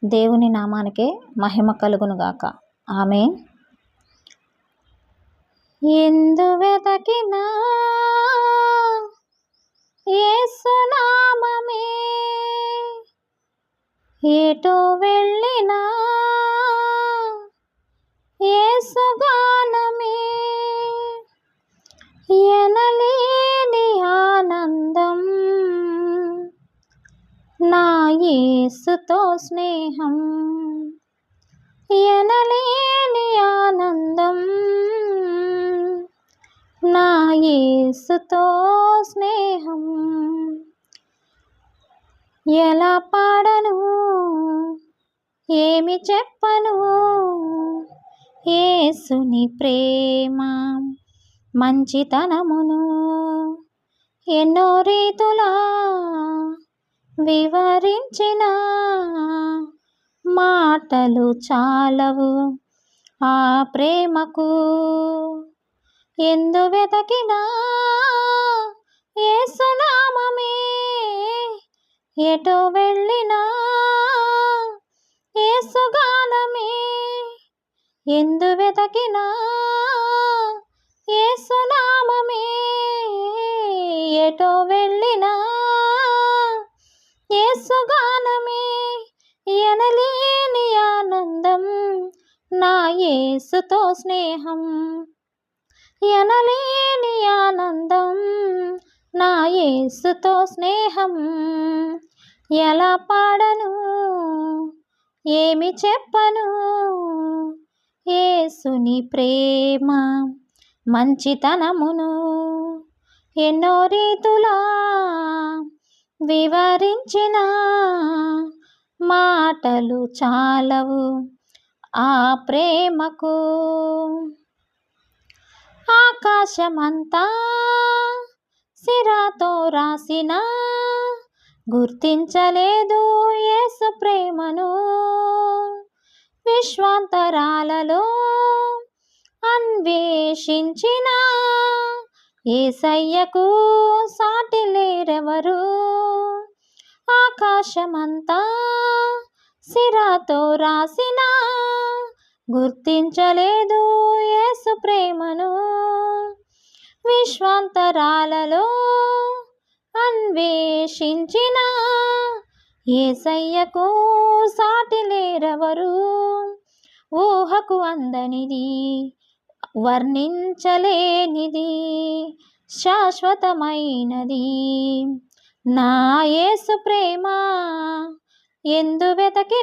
దేవుని నామానికే మహిమ కలుగునుగాక. ఆమేన్. ఎందు వెతకినా యేసు నామమే, ఎటు వెళ్ళినా యేసు గానమే, ఎనలేని ఆనందం నా యేసుతో స్నేహం, ఎనలేని ఆనందం నా యేసుతో స్నేహం. ఎలా పాడను, ఏమి చెప్పను, యేసుని ప్రేమ మంచితనమును ఎన్నో రీతులా వివరించిన మాటలు చాలవు ఆ ప్రేమకు. ఎందు వెతకినా యేసు నామమే, ఎటు వెళ్ళినా యేసు గానమే, ఎందు వెతకినా యేసు నామమే, ఎటు వెళ్ళినా యేసు గానమే, ఎనలేని ఆనందం నా యేసుతో స్నేహం, ఎనలేని ఆనందం నా యేసుతో స్నేహం. ఎలా పాడను, ఏమి చెప్పను, యేసుని ప్రేమ మంచితనమును ఎన్నో రీతులా వివరించిన మాటలు చాలవు ఆ ప్రేమకు. ఆకాశమంతా సిరాతో రాసిన గుర్తించలేదు యేసు ప్రేమను, విశ్వాంతరాలలో అన్వేషించిన యేసయ్యకు సాటి లేరెవరు. ఆకాశమంతా సిరాతో రాసిన గుర్తించలేదు యేసు ప్రేమను, విశ్వాంతరాలలో అన్వేషించిన యేసయ్యకు సాటి లేరెవరు. ఊహకు అందనిది, వర్ణించలేనిది, శాశ్వతమైనది నా యేసు ప్రేమ. ఎందు వెతకినా